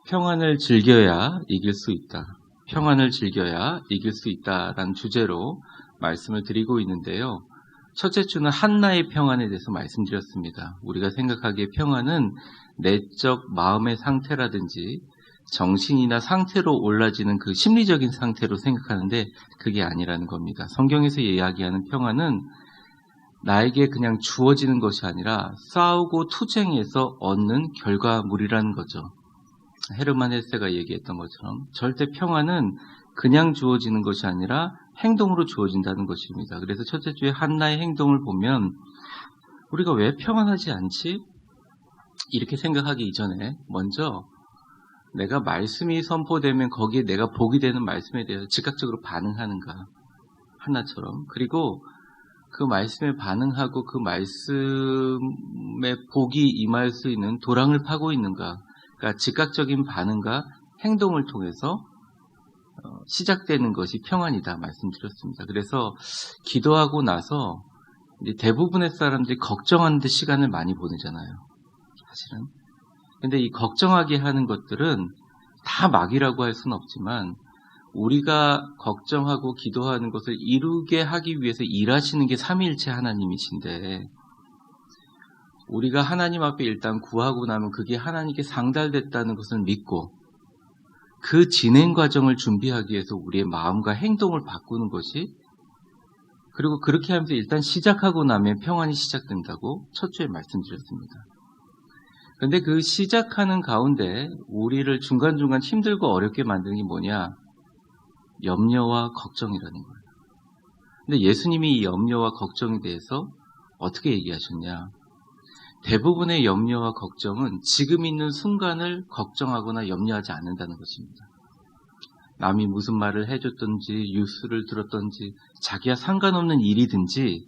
평안을 즐겨야 이길 수 있다. 평안을 즐겨야 이길 수 있다라는 주제로 말씀을 드리고 있는데요. 첫째 주는 한나의 평안에 대해서 말씀드렸습니다. 우리가 생각하기에 평안은 내적 마음의 상태라든지 정신이나 상태로 올라지는 그 심리적인 상태로 생각하는데 그게 아니라는 겁니다. 성경에서 이야기하는 평안은 나에게 그냥 주어지는 것이 아니라 싸우고 투쟁해서 얻는 결과물이라는 거죠. 헤르만 헤세가 얘기했던 것처럼 절대 평안은 그냥 주어지는 것이 아니라 행동으로 주어진다는 것입니다. 그래서 첫째 주에 한나의 행동을 보면 우리가 왜 평안하지 않지? 이렇게 생각하기 이전에 먼저 내가 말씀이 선포되면 거기에 내가 복이 되는 말씀에 대해서 즉각적으로 반응하는가, 한나처럼. 그리고 그 말씀에 반응하고 그 말씀에 복이 임할 수 있는 도랑을 파고 있는가. 그러니까 즉각적인 반응과 행동을 통해서 시작되는 것이 평안이다 말씀드렸습니다. 그래서 기도하고 나서 이제 대부분의 사람들이 걱정하는데 시간을 많이 보내잖아요. 사실은. 근데 이 걱정하게 하는 것들은 다 막이라고 할 수는 없지만 우리가 걱정하고 기도하는 것을 이루게 하기 위해서 일하시는 게 삼위일체 하나님이신데 우리가 하나님 앞에 일단 구하고 나면 그게 하나님께 상달됐다는 것을 믿고 그 진행 과정을 준비하기 위해서 우리의 마음과 행동을 바꾸는 것이 그리고 그렇게 하면서 일단 시작하고 나면 평안이 시작된다고 첫 주에 말씀드렸습니다. 그런데 그 시작하는 가운데 우리를 중간중간 힘들고 어렵게 만드는 게 뭐냐? 염려와 걱정이라는 거예요. 근데 예수님이 이 염려와 걱정에 대해서 어떻게 얘기하셨냐? 대부분의 염려와 걱정은 지금 있는 순간을 걱정하거나 염려하지 않는다는 것입니다. 남이 무슨 말을 해줬든지 뉴스를 들었든지 자기와 상관없는 일이든지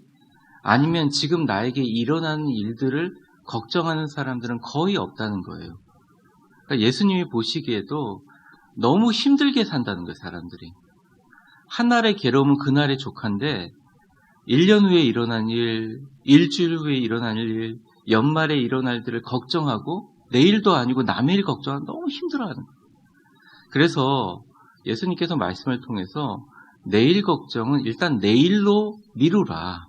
아니면 지금 나에게 일어나는 일들을 걱정하는 사람들은 거의 없다는 거예요. 그러니까 예수님이 보시기에도 너무 힘들게 산다는 거예요, 사람들이. 한날의 괴로움은 그날의 족한데 1년 후에 일어난 일, 일주일 후에 일어난 일, 연말에 일어날 일들을 걱정하고 내일도 아니고 남의 일 걱정하면 너무 힘들어하는 거예요. 그래서 예수님께서 말씀을 통해서 내일 걱정은 일단 내일로 미루라.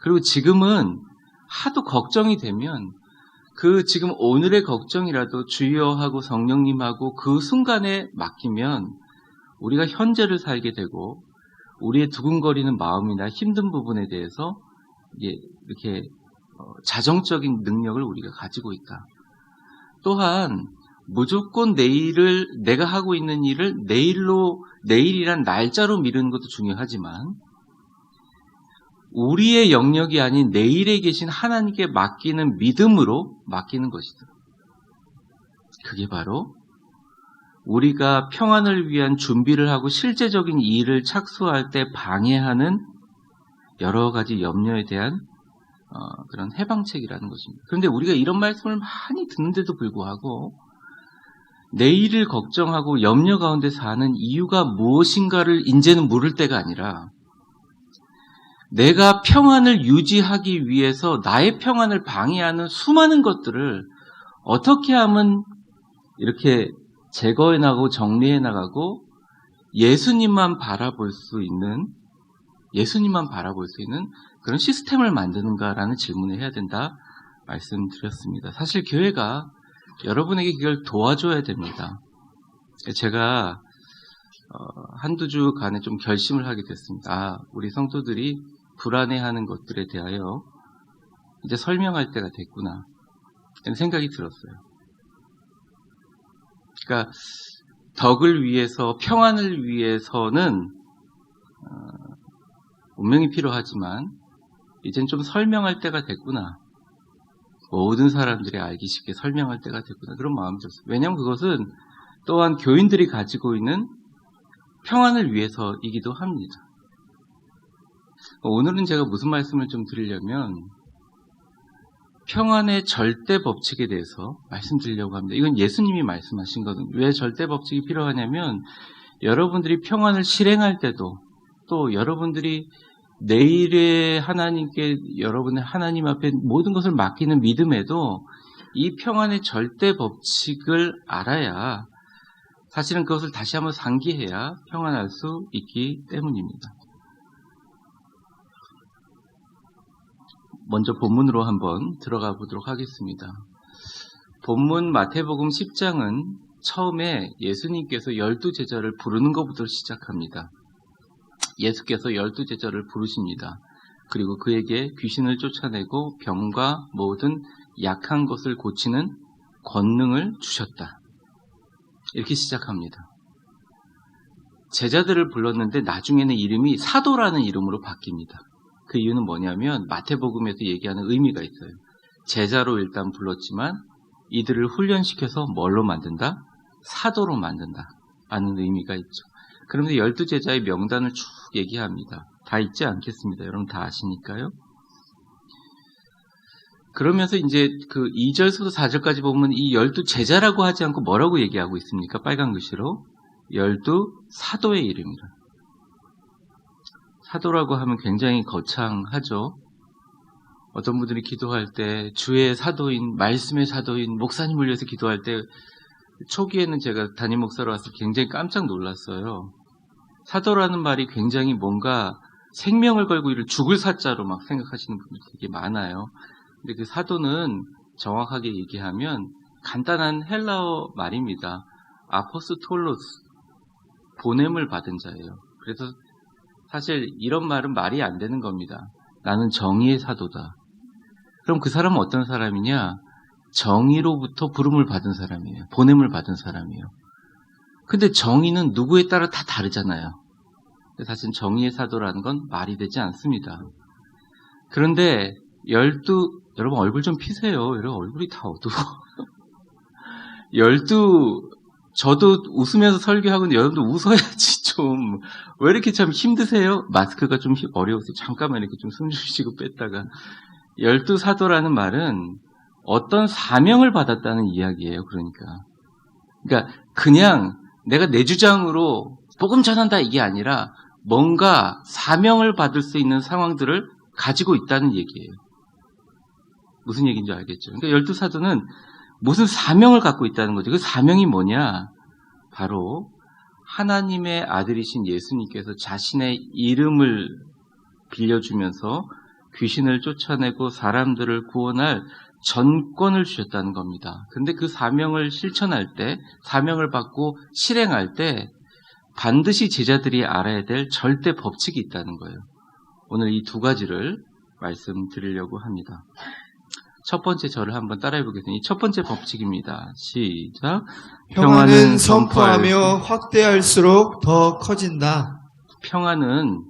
그리고 지금은 하도 걱정이 되면 그 지금 오늘의 걱정이라도 주여하고 성령님하고 그 순간에 맡기면 우리가 현재를 살게 되고 우리의 두근거리는 마음이나 힘든 부분에 대해서 이렇게 자정적인 능력을 우리가 가지고 있다. 또한 무조건 내가 하고 있는 일을 내일이란 날짜로 미루는 것도 중요하지만 우리의 영역이 아닌 내일에 계신 하나님께 맡기는 믿음으로 맡기는 것이다. 그게 바로 우리가 평안을 위한 준비를 하고 실제적인 일을 착수할 때 방해하는 여러 가지 염려에 대한 그런 해방책이라는 것입니다. 그런데 우리가 이런 말씀을 많이 듣는데도 불구하고 내일을 걱정하고 염려 가운데 사는 이유가 무엇인가를 이제는 물을 때가 아니라 내가 평안을 유지하기 위해서 나의 평안을 방해하는 수많은 것들을 어떻게 하면 이렇게 제거해 나가고 정리해 나가고 예수님만 바라볼 수 있는 그런 시스템을 만드는가라는 질문을 해야 된다 말씀드렸습니다. 사실 교회가 여러분에게 그걸 도와줘야 됩니다. 제가 한두 주간에 좀 결심을 하게 됐습니다. 우리 성도들이 불안해하는 것들에 대하여 이제 설명할 때가 됐구나 이런 생각이 들었어요. 그러니까 덕을 위해서 평안을 위해서는 운명이 필요하지만 이젠 좀 설명할 때가 됐구나. 모든 사람들이 알기 쉽게 설명할 때가 됐구나. 그런 마음이 들었어요. 왜냐하면 그것은 또한 교인들이 가지고 있는 평안을 위해서이기도 합니다. 오늘은 제가 무슨 말씀을 좀 드리려면 평안의 절대 법칙에 대해서 말씀드리려고 합니다. 이건 예수님이 말씀하신 거거든요. 왜 절대 법칙이 필요하냐면 여러분들이 평안을 실행할 때도 또 여러분들이 내일의 하나님께 여러분의 하나님 앞에 모든 것을 맡기는 믿음에도 이 평안의 절대 법칙을 알아야 사실은 그것을 다시 한번 상기해야 평안할 수 있기 때문입니다. 먼저 본문으로 한번 들어가 보도록 하겠습니다. 본문 마태복음 10장은 처음에 예수님께서 12제자를 부르는 것부터 시작합니다. 예수께서 12제자를 부르십니다. 그리고 그에게 귀신을 쫓아내고 병과 모든 약한 것을 고치는 권능을 주셨다. 이렇게 시작합니다. 제자들을 불렀는데 나중에는 이름이 사도라는 이름으로 바뀝니다. 그 이유는 뭐냐면 마태복음에서 얘기하는 의미가 있어요. 제자로 일단 불렀지만 이들을 훈련시켜서 뭘로 만든다? 사도로 만든다 라는 의미가 있죠. 그러면서 12제자의 명단을 쭉 얘기합니다. 다 읽지 않겠습니다. 여러분 다 아시니까요. 그러면서 이제 그 2절부터 4절까지 보면 이 12제자라고 하지 않고 뭐라고 얘기하고 있습니까? 빨간 글씨로 12사도의 이름이라. 사도라고 하면 굉장히 거창하죠. 어떤 분들이 기도할 때 주의 사도인, 말씀의 사도인, 목사님을 위해서 기도할 때 초기에는 제가 담임 목사로 왔을 때 굉장히 깜짝 놀랐어요. 사도라는 말이 굉장히 뭔가 생명을 걸고 이를 죽을 사자로 막 생각하시는 분들이 되게 많아요. 근데 그 사도는 정확하게 얘기하면 간단한 헬라어 말입니다. 아포스톨로스, 보냄을 받은 자예요. 그래서 사실 이런 말은 말이 안 되는 겁니다. 나는 정의의 사도다. 그럼 그 사람은 어떤 사람이냐? 정의로부터 부름을 받은 사람이에요. 보냄을 받은 사람이에요. 근데 정의는 누구에 따라 다 다르잖아요. 사실 정의의 사도라는 건 말이 되지 않습니다. 그런데 여러분 얼굴 좀 피세요. 여러분 얼굴이 다 어두워. 저도 웃으면서 설교하고 여러분도 웃어야지 좀. 왜 이렇게 참 힘드세요? 마스크가 좀 어려우세요. 잠깐만 이렇게 좀 숨 쉬시고 뺐다가. 12사도라는 말은 어떤 사명을 받았다는 이야기예요. 그러니까 그냥 내가 내 주장으로 복음 전한다 이게 아니라 뭔가 사명을 받을 수 있는 상황들을 가지고 있다는 얘기예요. 무슨 얘기인지 알겠죠? 그러니까 12사도는 무슨 사명을 갖고 있다는 거죠. 그 사명이 뭐냐? 바로 하나님의 아들이신 예수님께서 자신의 이름을 빌려주면서 귀신을 쫓아내고 사람들을 구원할 전권을 주셨다는 겁니다. 근데 그 사명을 실천할 때, 사명을 받고 실행할 때 반드시 제자들이 알아야 될 절대 법칙이 있다는 거예요. 오늘 이 두 가지를 말씀드리려고 합니다. 첫 번째 저를 한번 따라해 보겠습니다. 이 첫 번째 법칙입니다. 시작. 평안은 선포하며 확대할수록 더 커진다. 평안은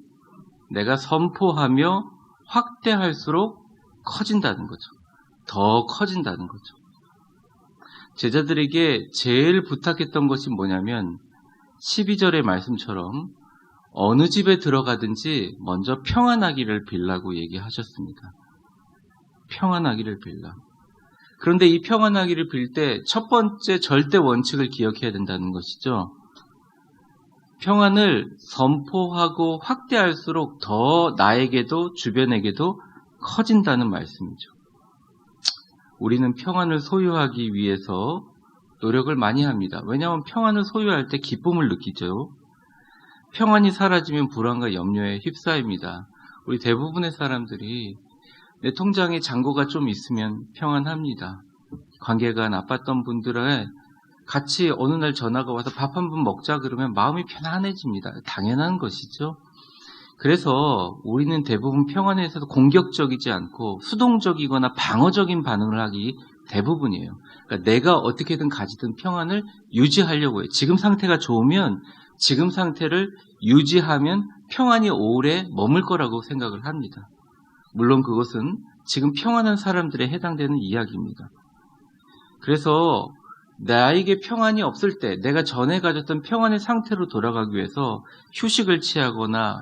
내가 선포하며 확대할수록 커진다는 거죠. 더 커진다는 거죠. 제자들에게 제일 부탁했던 것이 뭐냐면 12절의 말씀처럼 어느 집에 들어가든지 먼저 평안하기를 빌라고 얘기하셨습니다. 평안하기를 빌라. 그런데 이 평안하기를 빌 때 첫 번째 절대 원칙을 기억해야 된다는 것이죠. 평안을 선포하고 확대할수록 더 나에게도 주변에게도 커진다는 말씀이죠. 우리는 평안을 소유하기 위해서 노력을 많이 합니다. 왜냐하면 평안을 소유할 때 기쁨을 느끼죠. 평안이 사라지면 불안과 염려에 휩싸입니다. 우리 대부분의 사람들이 내 통장에 잔고가 좀 있으면 평안합니다. 관계가 나빴던 분들의 같이 어느 날 전화가 와서 밥 한 번 먹자 그러면 마음이 편안해집니다. 당연한 것이죠. 그래서 우리는 대부분 평안에 있어서 공격적이지 않고 수동적이거나 방어적인 반응을 하기 대부분이에요. 그러니까 내가 어떻게든 가지든 평안을 유지하려고 해요. 지금 상태가 좋으면 지금 상태를 유지하면 평안이 오래 머물 거라고 생각을 합니다. 물론 그것은 지금 평안한 사람들에 해당되는 이야기입니다. 그래서 나에게 평안이 없을 때 내가 전에 가졌던 평안의 상태로 돌아가기 위해서 휴식을 취하거나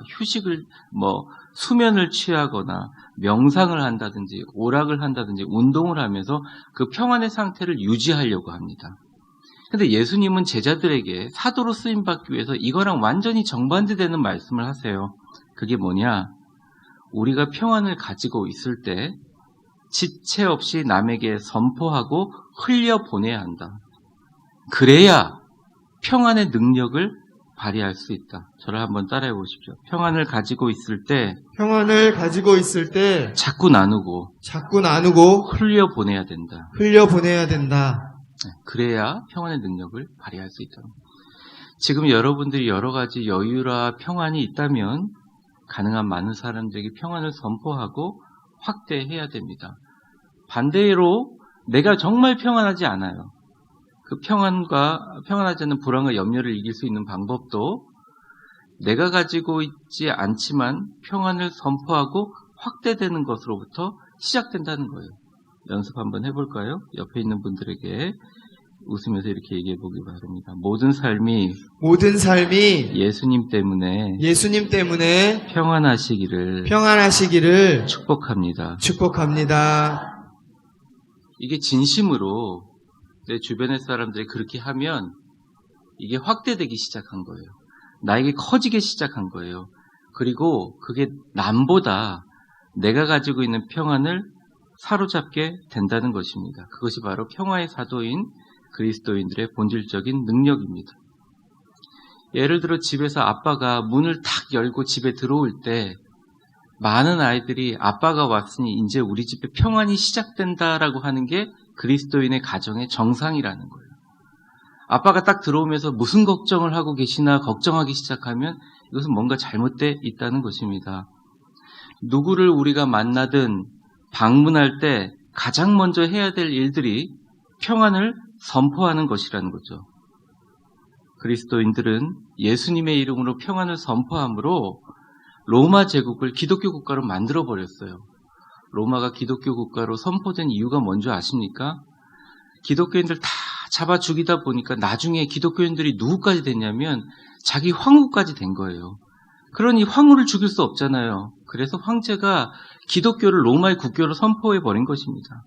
수면을 취하거나 명상을 한다든지 오락을 한다든지 운동을 하면서 그 평안의 상태를 유지하려고 합니다. 근데 예수님은 제자들에게 사도로 쓰임받기 위해서 이거랑 완전히 정반대되는 말씀을 하세요. 그게 뭐냐? 우리가 평안을 가지고 있을 때 지체 없이 남에게 선포하고 흘려보내야 한다. 그래야 평안의 능력을 발휘할 수 있다. 저를 한번 따라해 보십시오. 평안을 가지고 있을 때 자꾸 나누고 흘려보내야 된다. 그래야 평안의 능력을 발휘할 수 있다. 지금 여러분들이 여러 가지 여유와 평안이 있다면 가능한 많은 사람들에게 평안을 선포하고 확대해야 됩니다. 반대로 내가 정말 평안하지 않아요. 그 평안하지 않는 불안과 염려를 이길 수 있는 방법도 내가 가지고 있지 않지만 평안을 선포하고 확대되는 것으로부터 시작된다는 거예요. 연습 한번 해볼까요? 옆에 있는 분들에게 웃으면서 이렇게 얘기해 보기 바랍니다. 모든 삶이 예수님 때문에 평안하시기를 축복합니다. 이게 진심으로 내 주변의 사람들이 그렇게 하면 이게 확대되기 시작한 거예요. 나에게 커지기 시작한 거예요. 그리고 그게 남보다 내가 가지고 있는 평안을 사로잡게 된다는 것입니다. 그것이 바로 평화의 사도인 그리스도인들의 본질적인 능력입니다. 예를 들어 집에서 아빠가 문을 탁 열고 집에 들어올 때 많은 아이들이 아빠가 왔으니 이제 우리 집에 평안이 시작된다라고 하는 게 그리스도인의 가정의 정상이라는 거예요. 아빠가 딱 들어오면서 무슨 걱정을 하고 계시나 걱정하기 시작하면 이것은 뭔가 잘못되어 있다는 것입니다. 누구를 우리가 만나든 방문할 때 가장 먼저 해야 될 일들이 평안을 선포하는 것이라는 거죠. 그리스도인들은 예수님의 이름으로 평안을 선포함으로 로마 제국을 기독교 국가로 만들어버렸어요. 로마가 기독교 국가로 선포된 이유가 뭔지 아십니까? 기독교인들 다 잡아 죽이다 보니까 나중에 기독교인들이 누구까지 됐냐면 자기 황후까지 된 거예요. 그러니 황후를 죽일 수 없잖아요. 그래서 황제가 기독교를 로마의 국교로 선포해버린 것입니다.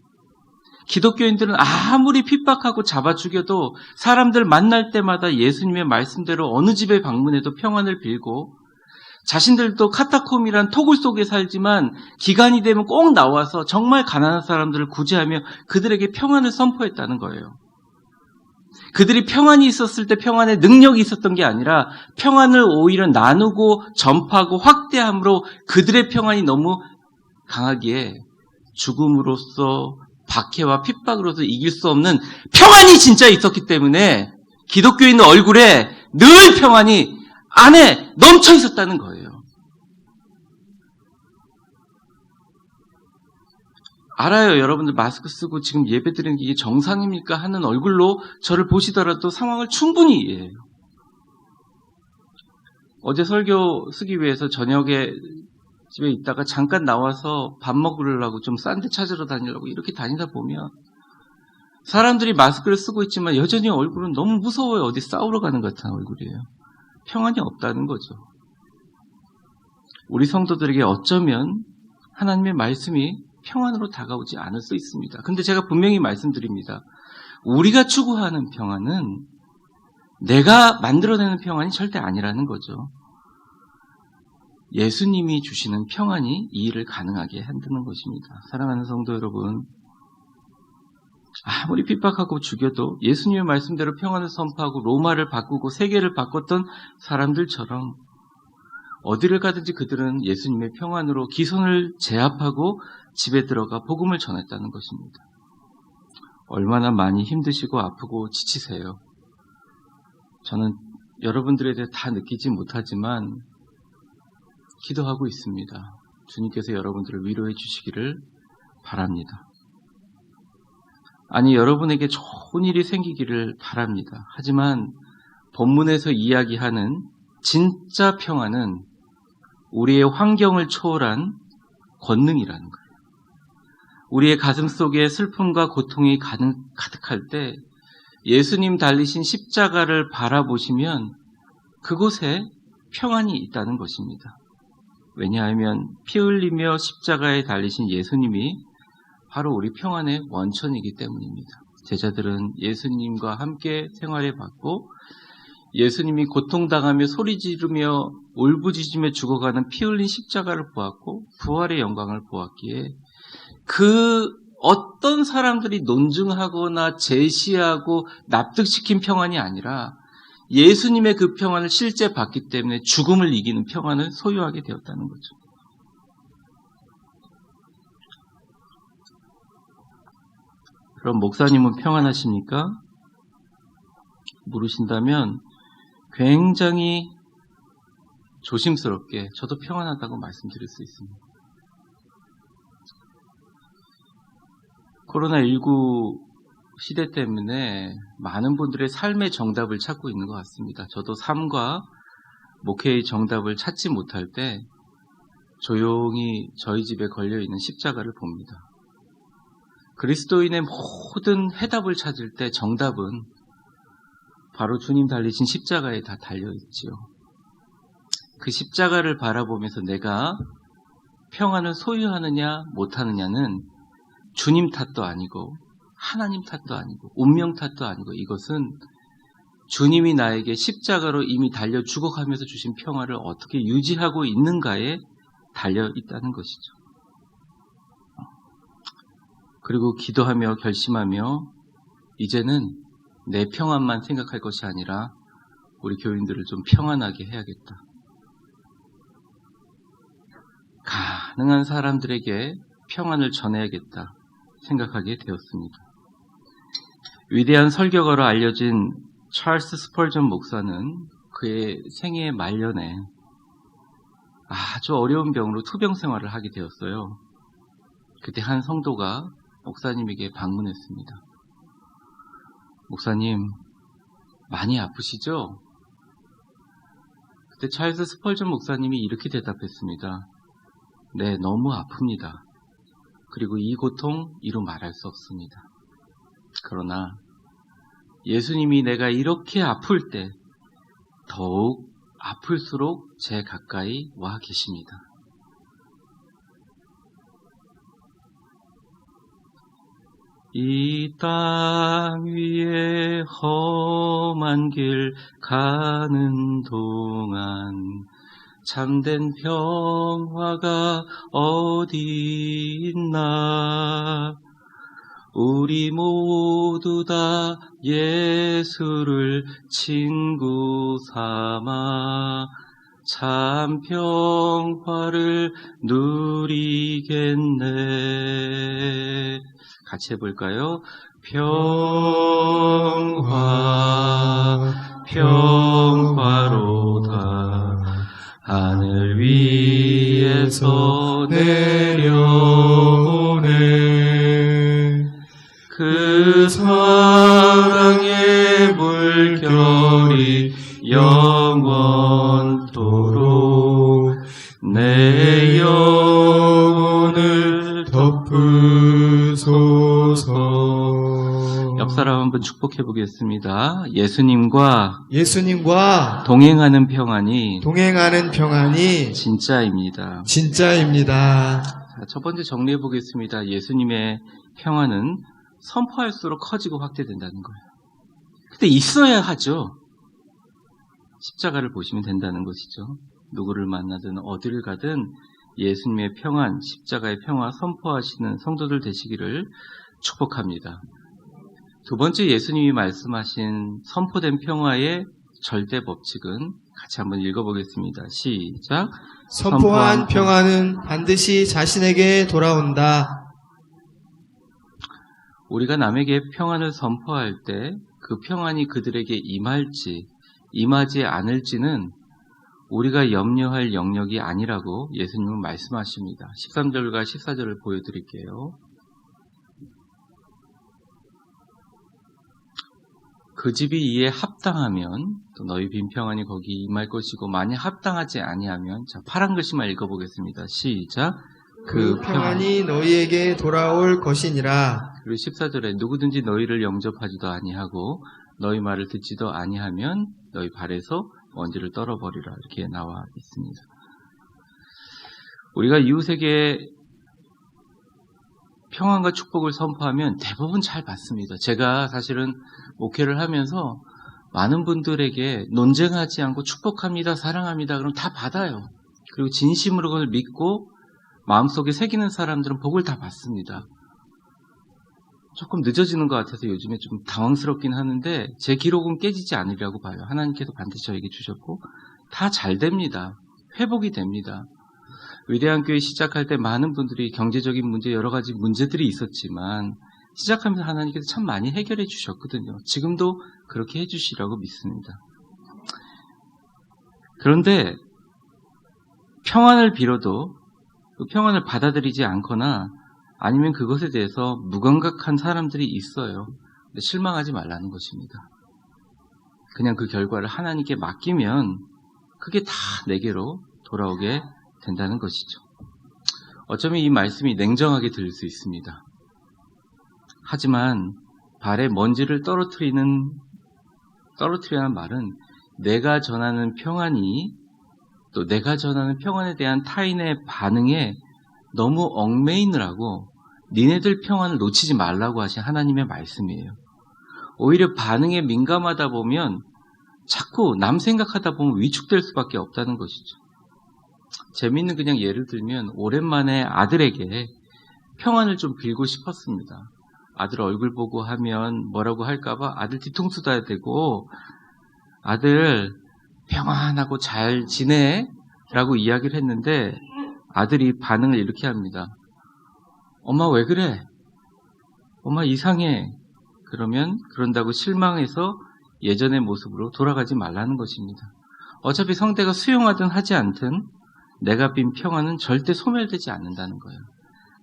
기독교인들은 아무리 핍박하고 잡아 죽여도 사람들 만날 때마다 예수님의 말씀대로 어느 집에 방문해도 평안을 빌고 자신들도 카타콤이란 토굴 속에 살지만 기간이 되면 꼭 나와서 정말 가난한 사람들을 구제하며 그들에게 평안을 선포했다는 거예요. 그들이 평안이 있었을 때 평안의 능력이 있었던 게 아니라 평안을 오히려 나누고 전파하고 확대함으로 그들의 평안이 너무 강하기에 죽음으로써 박해와 핍박으로서 이길 수 없는 평안이 진짜 있었기 때문에 기독교인 얼굴에 늘 평안이 안에 넘쳐 있었다는 거예요. 알아요. 여러분들 마스크 쓰고 지금 예배 드리는 게 이게 정상입니까? 하는 얼굴로 저를 보시더라도 상황을 충분히 이해해요. 어제 설교 쓰기 위해서 저녁에 집에 있다가 잠깐 나와서 밥 먹으려고 좀 싼 데 찾으러 다니려고 이렇게 다니다 보면 사람들이 마스크를 쓰고 있지만 여전히 얼굴은 너무 무서워요. 어디 싸우러 가는 것 같은 얼굴이에요. 평안이 없다는 거죠. 우리 성도들에게 어쩌면 하나님의 말씀이 평안으로 다가오지 않을 수 있습니다. 근데 제가 분명히 말씀드립니다. 우리가 추구하는 평안은 내가 만들어내는 평안이 절대 아니라는 거죠. 예수님이 주시는 평안이 이 일을 가능하게 한다는 것입니다. 사랑하는 성도 여러분, 아무리 핍박하고 죽여도 예수님의 말씀대로 평안을 선포하고 로마를 바꾸고 세계를 바꿨던 사람들처럼 어디를 가든지 그들은 예수님의 평안으로 기선을 제압하고 집에 들어가 복음을 전했다는 것입니다. 얼마나 많이 힘드시고 아프고 지치세요. 저는 여러분들에 대해 다 느끼지 못하지만 기도하고 있습니다. 주님께서 여러분들을 위로해 주시기를 바랍니다. 아니, 여러분에게 좋은 일이 생기기를 바랍니다. 하지만 본문에서 이야기하는 진짜 평안은 우리의 환경을 초월한 권능이라는 거예요. 우리의 가슴 속에 슬픔과 고통이 가득할 때 예수님 달리신 십자가를 바라보시면 그곳에 평안이 있다는 것입니다. 왜냐하면 피 흘리며 십자가에 달리신 예수님이 바로 우리 평안의 원천이기 때문입니다. 제자들은 예수님과 함께 생활해 봤고 예수님이 고통당하며 소리 지르며 울부짖으며 죽어가는 피 흘린 십자가를 보았고 부활의 영광을 보았기에 그 어떤 사람들이 논증하거나 제시하고 납득시킨 평안이 아니라 예수님의 그 평안을 실제 받기 때문에 죽음을 이기는 평안을 소유하게 되었다는 거죠. 그럼 목사님은 평안하십니까? 물으신다면 굉장히 조심스럽게 저도 평안하다고 말씀드릴 수 있습니다. 코로나19 시대 때문에 많은 분들의 삶의 정답을 찾고 있는 것 같습니다. 저도 삶과 목회의 정답을 찾지 못할 때 조용히 저희 집에 걸려있는 십자가를 봅니다. 그리스도인의 모든 해답을 찾을 때 정답은 바로 주님 달리신 십자가에 다 달려있지요. 그 십자가를 바라보면서 내가 평안을 소유하느냐 못하느냐는 주님 탓도 아니고 하나님 탓도 아니고 운명 탓도 아니고 이것은 주님이 나에게 십자가로 이미 달려 죽어가면서 주신 평화를 어떻게 유지하고 있는가에 달려있다는 것이죠. 그리고 기도하며 결심하며 이제는 내 평안만 생각할 것이 아니라 우리 교인들을 좀 평안하게 해야겠다. 가능한 사람들에게 평안을 전해야겠다 생각하게 되었습니다. 위대한 설교가로 알려진 찰스 스펄전 목사는 그의 생애 말년에 아주 어려운 병으로 투병 생활을 하게 되었어요. 그때 한 성도가 목사님에게 방문했습니다. 목사님, 많이 아프시죠? 그때 찰스 스펄전 목사님이 이렇게 대답했습니다. 네, 너무 아픕니다. 그리고 이 고통 이루 말할 수 없습니다. 그러나 예수님이 내가 이렇게 아플 때 더욱 아플수록 제 가까이 와 계십니다. 이 땅 위에 험한 길 가는 동안 참된 평화가 어디 있나? 우리 모두 다 예수를 친구 삼아 참 평화를 누리겠네. 같이 해볼까요? 평화로다. 하늘 위에서 내려오네. 그 사랑의 물결이 영원토록 내 영혼을 덮으소서. 옆 사람 한번 축복해 보겠습니다. 예수님과 동행하는 평안이 진짜입니다. 자, 첫 번째 정리해 보겠습니다. 예수님의 평안은 선포할수록 커지고 확대된다는 거예요. 근데 있어야 하죠. 십자가를 보시면 된다는 것이죠. 누구를 만나든 어디를 가든 예수님의 평안, 십자가의 평화 선포하시는 성도들 되시기를 축복합니다. 두 번째 예수님이 말씀하신 선포된 평화의 절대 법칙은 같이 한번 읽어보겠습니다. 시작. 선포한 평화는 반드시 자신에게 돌아온다. 우리가 남에게 평안을 선포할 때 그 평안이 그들에게 임할지 임하지 않을지는 우리가 염려할 영역이 아니라고 예수님은 말씀하십니다. 13절과 14절을 보여드릴게요. 그 집이 이에 합당하면 또 너희 빈 평안이 거기 임할 것이고 만약 합당하지 아니하면 자 파란 글씨만 읽어보겠습니다. 시작. 그 평안이 너희에게 돌아올 것이니라. 그리고 14절에 누구든지 너희를 영접하지도 아니하고 너희 말을 듣지도 아니하면 너희 발에서 먼지를 떨어버리라 이렇게 나와 있습니다. 우리가 이웃에게 평안과 축복을 선포하면 대부분 잘 받습니다. 제가 사실은 목회를 하면서 많은 분들에게 논쟁하지 않고 축복합니다, 사랑합니다 그럼 다 받아요. 그리고 진심으로 그걸 믿고 마음속에 새기는 사람들은 복을 다 받습니다. 조금 늦어지는 것 같아서 요즘에 좀 당황스럽긴 하는데 제 기록은 깨지지 않으리라고 봐요. 하나님께서 반드시 저에게 주셨고 다 잘 됩니다. 회복이 됩니다. 위대한 교회 시작할 때 많은 분들이 경제적인 문제, 여러 가지 문제들이 있었지만 시작하면서 하나님께서 참 많이 해결해 주셨거든요. 지금도 그렇게 해주시라고 믿습니다. 그런데 평안을 빌어도 그 평안을 받아들이지 않거나 아니면 그것에 대해서 무감각한 사람들이 있어요. 근데 실망하지 말라는 것입니다. 그냥 그 결과를 하나님께 맡기면 그게 다 내게로 돌아오게 된다는 것이죠. 어쩌면 이 말씀이 냉정하게 들릴 수 있습니다. 하지만 발에 먼지를 떨어뜨리라는 말은 내가 전하는 평안이 또 내가 전하는 평안에 대한 타인의 반응에 너무 얽매이느라고 니네들 평안을 놓치지 말라고 하신 하나님의 말씀이에요. 오히려 반응에 민감하다 보면 자꾸 남 생각하다 보면 위축될 수밖에 없다는 것이죠. 재미있는 그냥 예를 들면 오랜만에 아들에게 평안을 좀 빌고 싶었습니다. 아들 얼굴 보고 하면 뭐라고 할까봐 아들 뒤통수 놔야 되고 아들 평안하고 잘 지내? 라고 이야기를 했는데 아들이 반응을 이렇게 합니다. 엄마 왜 그래? 엄마 이상해. 그런다고 실망해서 예전의 모습으로 돌아가지 말라는 것입니다. 어차피 성대가 수용하든 하지 않든 내가 빈 평안은 절대 소멸되지 않는다는 거예요.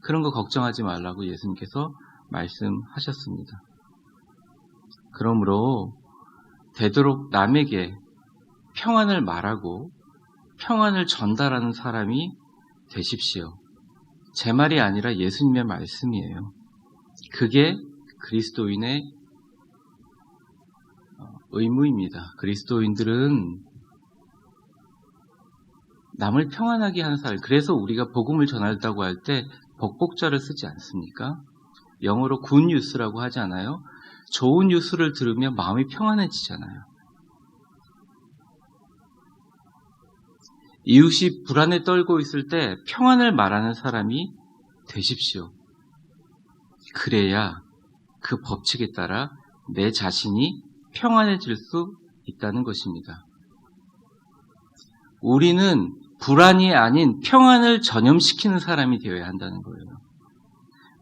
그런 거 걱정하지 말라고 예수님께서 말씀하셨습니다. 그러므로 되도록 남에게 평안을 말하고 평안을 전달하는 사람이 되십시오. 제 말이 아니라 예수님의 말씀이에요. 그게 그리스도인의 의무입니다. 그리스도인들은 남을 평안하게 하는 사람, 그래서 우리가 복음을 전한다고 할 때 복복자를 쓰지 않습니까? 영어로 굿 뉴스라고 하지 않아요? 좋은 뉴스를 들으면 마음이 평안해지잖아요. 이웃이 불안에 떨고 있을 때 평안을 말하는 사람이 되십시오. 그래야 그 법칙에 따라 내 자신이 평안해질 수 있다는 것입니다. 우리는 불안이 아닌 평안을 전염시키는 사람이 되어야 한다는 거예요.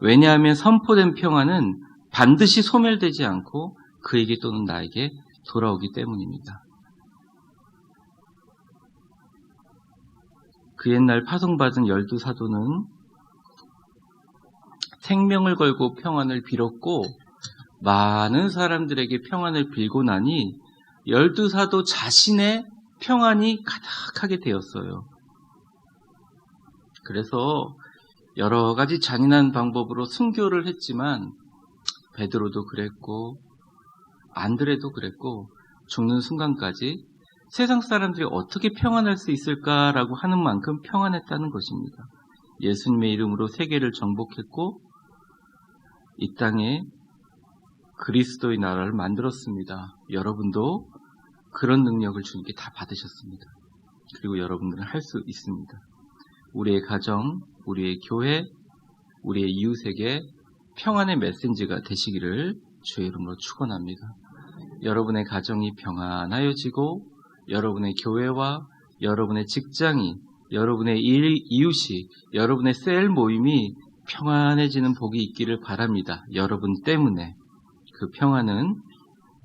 왜냐하면 선포된 평안은 반드시 소멸되지 않고 그에게 또는 나에게 돌아오기 때문입니다. 그 옛날 파송받은 12사도는 생명을 걸고 평안을 빌었고 많은 사람들에게 평안을 빌고 나니 12사도 자신의 평안이 가득하게 되었어요. 그래서 여러 가지 잔인한 방법으로 순교를 했지만 베드로도 그랬고 안드레도 그랬고 죽는 순간까지 세상 사람들이 어떻게 평안할 수 있을까라고 하는 만큼 평안했다는 것입니다. 예수님의 이름으로 세계를 정복했고 이 땅에 그리스도의 나라를 만들었습니다. 여러분도 그런 능력을 주님께 다 받으셨습니다. 그리고 여러분들은 할 수 있습니다. 우리의 가정, 우리의 교회, 우리의 이웃에게 평안의 메시지가 되시기를 주의 이름으로 축원합니다. 여러분의 가정이 평안하여지고 여러분의 교회와 여러분의 직장이, 여러분의 이웃이, 여러분의 셀 모임이 평안해지는 복이 있기를 바랍니다. 여러분 때문에 그 평안은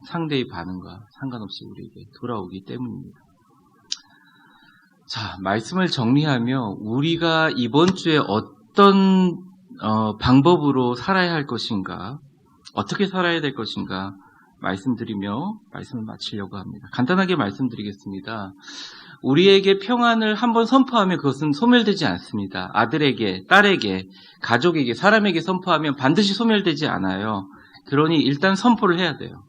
상대의 반응과 상관없이 우리에게 돌아오기 때문입니다. 자, 말씀을 정리하며 우리가 이번 주에 어떤 방법으로 살아야 할 것인가, 어떻게 살아야 될 것인가 말씀드리며 말씀을 마치려고 합니다. 간단하게 말씀드리겠습니다. 우리에게 평안을 한번 선포하면 그것은 소멸되지 않습니다. 아들에게, 딸에게, 가족에게, 사람에게 선포하면 반드시 소멸되지 않아요. 그러니 일단 선포를 해야 돼요.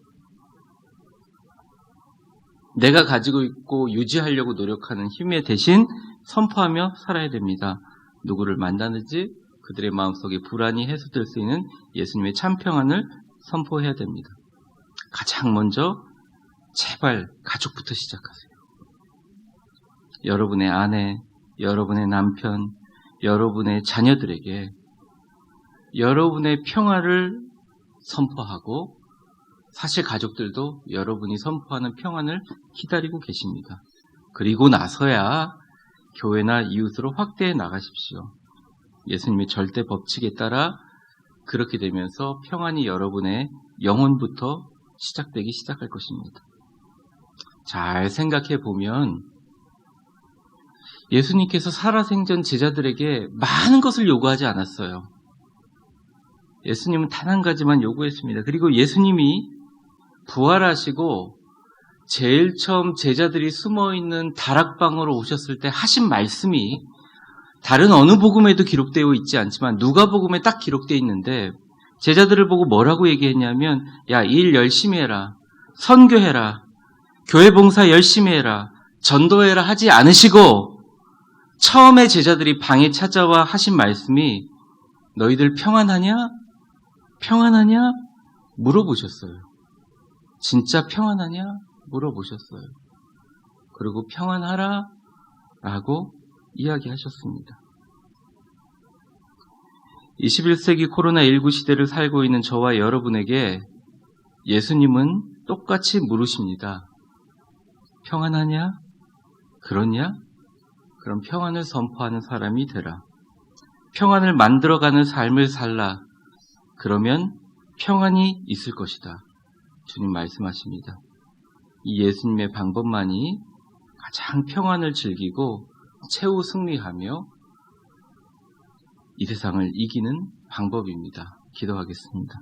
내가 가지고 있고 유지하려고 노력하는 힘에 대신 선포하며 살아야 됩니다. 누구를 만나든지 그들의 마음속에 불안이 해소될 수 있는 예수님의 참 평안을 선포해야 됩니다. 가장 먼저 제발 가족부터 시작하세요. 여러분의 아내, 여러분의 남편, 여러분의 자녀들에게 여러분의 평화를 선포하고 사실 가족들도 여러분이 선포하는 평안을 기다리고 계십니다. 그리고 나서야 교회나 이웃으로 확대해 나가십시오. 예수님의 절대 법칙에 따라 그렇게 되면서 평안이 여러분의 영혼부터 시작되기 시작할 것입니다. 잘 생각해 보면 예수님께서 살아생전 제자들에게 많은 것을 요구하지 않았어요. 예수님은 단 한 가지만 요구했습니다. 그리고 예수님이 부활하시고 제일 처음 제자들이 숨어있는 다락방으로 오셨을 때 하신 말씀이 다른 어느 복음에도 기록되어 있지 않지만 누가복음에 딱 기록되어 있는데 제자들을 보고 뭐라고 얘기했냐면 야, 일 열심히 해라. 선교해라. 교회 봉사 열심히 해라. 전도해라 하지 않으시고 처음에 제자들이 방에 찾아와 하신 말씀이 너희들 평안하냐? 평안하냐? 물어보셨어요. 진짜 평안하냐? 물어보셨어요. 그리고 평안하라 라고 이야기하셨습니다. 21세기 코로나19 시대를 살고 있는 저와 여러분에게 예수님은 똑같이 물으십니다. 평안하냐? 그렇냐? 그럼 평안을 선포하는 사람이 되라. 평안을 만들어가는 삶을 살라. 그러면 평안이 있을 것이다. 주님 말씀하십니다. 이 예수님의 방법만이 가장 평안을 즐기고 최후 승리하며 이 세상을 이기는 방법입니다. 기도하겠습니다.